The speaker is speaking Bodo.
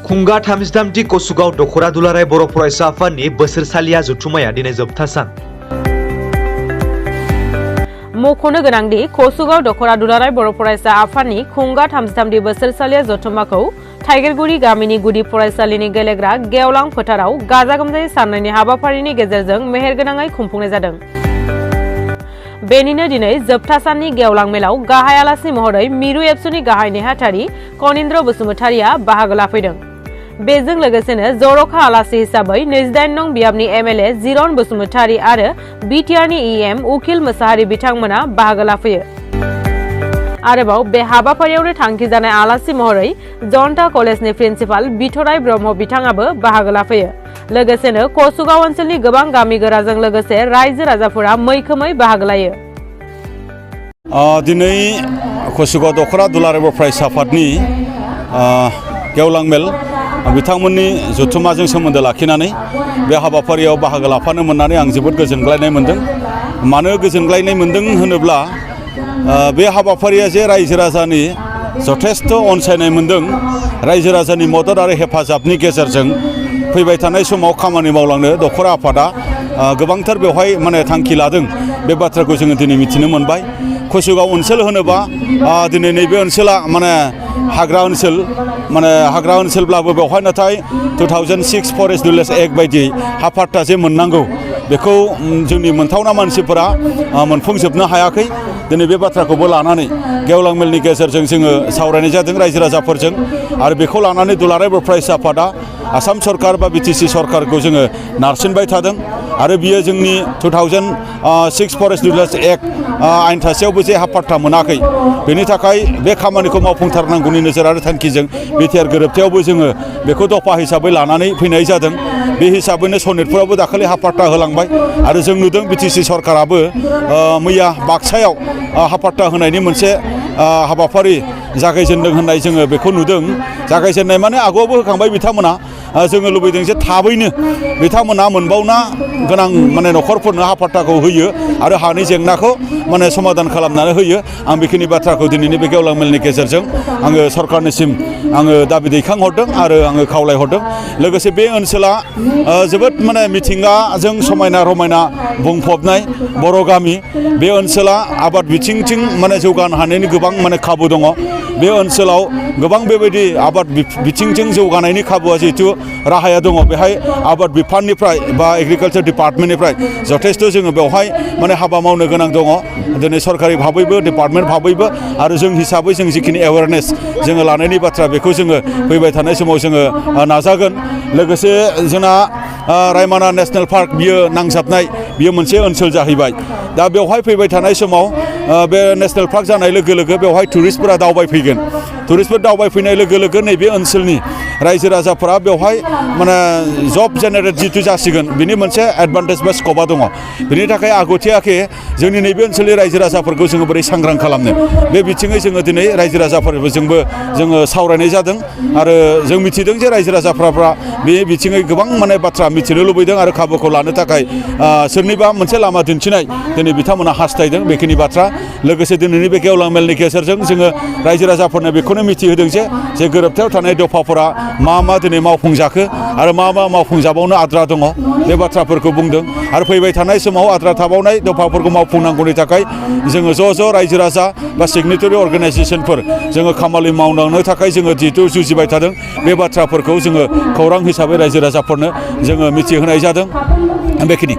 खुंगा 33 कसुगाव दखरा दुलाराय बर' फरायसा आफादनि बोसोरसालिया जथुम्माया दिनै जोबथा सान। मख'नो गोनांदि कसुगाव दखरा दुलाराय बर' फरायसा आफादनि खुंगा 33 बोसोरसालिया जथुम्माखौ थाइगेरगुरि गामिनि गुदि फरायसालिनि गेलेग्रा गेवलां फोथाराव गाजा गोमजायै साननायनि हाबाफारिनि गेजेरजों मेहेरगोनाङै खुंफुंनाय जादों। बेनिनो दिनै जोबथा साननि गेवलां मेलाव गाहाय आलासि महरै मिरु एबसुनि गाहाय नेहाथारि कनिन्द्र बसुमतारिया बाहागो लाफैदों। बेजों लोगोसेनो जर'खा आलासि हिसाबै 28 नं बियाबनि एमएलए जिरन बसुमतारि आरो बिटिआरनि इएम उखिल मोसाहारि बिथांमोना बाहागो लाफैयो। आरोबाव बे हाबाफारियावनो थांखि जानाय आलासि महरै जनता कलेजनि प्रिन्सिपाल बिथराय ब्रह्म बिथाङाबो बाहागो लाफैयो। लोगोसेनो कसुगाव ओनसोलनि गोबां गामि गोराजों लोगोसे रायजो राजाफोरा मैखोमै बाहागो लायो। दिनै कसुगाव दखरा दुलाराय बर' फरायसा आफादनि गेवलां मेल बिथांमोननि जथुम्माजों सोमोन्दो लाखिनानै बे हाबाफारियाव बाहागो लाफानो मोननानै आं जोबोद गोजोनग्लायनाय मोनदों। मानो गोजोनग्लायनाय मोनदों होनोब्ला बे हाबाफारिया जे रायजो राजानि जथेस्थ' अनसायनाय मोनदों। रायजो राजानि मदद आरो हेफाजाबनि गेजेरजों फैबाय थानाय समाव खामानि मावलांनो दखरा आफादा गोबांथार बेवहाय थांखि लादों। बे बाथ्राखौ जोङो दिनै मिथिनो मोनबाय। कसुगाव ओनसोल होनोबा दिनै नैबे ओनसोला हाग्रा ओनसोलब्लाबो बेवहाय नाथाय 2006 फरेस्ट रुल्स एक्ट बायदियै हा पाट्टा जे मोननांगौ बेखौ जोंनि मोनथावना मानसिफोरा मोनफुंजोबनो हायाखै। दिनै बे बाथ्राखौबो लानानै गेवलां मेलनि गेजेरजों जोङो सावरायनाय जादों रायजो राजाफोरजों आरो बेखौ लानानै दुलाराय बर' फरायसा आफादा आसाम सरकार बा बिटिसि सरकारखौ जोङो नारसिनबाय थादों आरो बियो जोंनि 2006 फरेस्ट रुल्स एक्ट आयेन थासेयावबो जे हा पाट्टा मोनाखै बेनि थाखाय बे खामानिखौ मावफुंथारनांगौनि नोजोर आरो थांखिजों बिटिआर गोरोबथायावबो जोङो बेखौ दफा हिसाबै लानानै फैनाय जादों। बे हिसाबैनो सनितपुरावबो दाखालि हा पाट्टा होलांबाय आरो जों नुदों बिटिसि सरकाराबो मैया बाक्सायाव हा पाट्टा होनायनि मोनसे हाबाफारि जागायजेनदों होननाय जोङो बेखौ नुदों। जागायजेननाय माने आगुआवबो होखांबाय बिथांमोना। जोङो लुबैदों जे थाबैनो बिथांमोना मोनबावना गोनां न'खरफोरनो हा पाट्टाखौ होयो आरो हानि जेंनाखौ समाधान खालामनानै होयो। आं बेखिनि बाथ्राखौ दिनैनि बे गेवलां मेलनि गेजेरजों आङो सरकारनिसिम दाबि दैखांहरदों आरो आङो खावलायहरदों। लोगोसे बे ओनसोला जोबोद मिथिंगाजों समायना रमायना बुंफबनाय बर' गामि। बे ओनसोला आबाद बिथिंथिं जौगानो हानायनि गोबां खाबु दङ। बे ओनसोलाव गोबां बेबायदि आबाद बिथिंजों जौगानायनि खाबुआ जिहेतु राहाया दङ। बेहाय आबाद बिफाननिफ्राय बा एग्रिकालचार डिपार्टमेन्टनिफ्राय जथेस्थ' जोङो बेवहाय हाबा मावनो गोनां दङ। दिनै सरकारि भाबैबो डिपार्टमेन्ट भाबैबो आरो जों हिसाबै जों जिखिनि एवारनेस जोङो लानायनि बाथ्रा बेखौ जोङो फैबाय थानाय समाव जोङो नाजागोन। लोगोसे जोंना रायमना नेसनेल पार्क बियो नांजाबनाय बियो मोनसे ओनसोल जाहैबाय। दा बेवहाय फैबाय थानाय समाव बे नेसनेल पार्क जानाय लोगो लोगो बेवहाय टुरिस्टफोरा दावबायफैगोन। टुरिस्टफोर दावबायफैनाय लोगो लोगो नैबे ओनसोलनि रायजो राजाफोरा बेवहाय जब जेनेरेट जितु जासिगोन बिनि मोनसे एडभान्टेज बा स्कपा दङ। बिनि थाखाय आगथियाखे जोंनि नैबे ओनसोलनि रायजो राजाफोरखौ जोङो बोरै सांग्रां खालामनो बे बिथिङै जोङो दिनै रायजो राजाफोरजोंबो जोङो सावरायनाय जादों आरो जों मिथिदों जे रायजो राजाफ्रा बे बिथिङै गोबां बाथ्रा मिथिनो लुबैदों आरो खाबुखौ लानो थाखाय सोरनिबा मोनसे लामा दिन्थिनाय दिनै बिथांमोना हास्थायदों। बेखिनि बाथ्रा लोगोसे दिनैनि बे गेवलां मेलनि गेजेरजों जोङो रायजो राजाफोरनो बेखौनो मिथिहोदों जे गोरोबथायाव थानाय दफाफोरा मा दिनै मावफुंजाखो आरो मा मावफुंजाबावनो आद्रा दङ बे बाथ्राफोरखौ बुंदों आरो फैबाय थानाय समाव आद्रा थाबावनाय दफाफोरखौ मावफुंनांगौनि थाखाय जोङो ज' रायजो राजा बा सिगनेटरि अर्गानाइजेसनफोर जोङो खामानि मावलांनो थाखाय जोङो जिहेतु जुजिबाय थादों बे बाथ्राफोरखौ जोङो खौरां हिसाबै रायजो राजाफोरनो जोङो मिथिहोनाय जादों। बेखिनि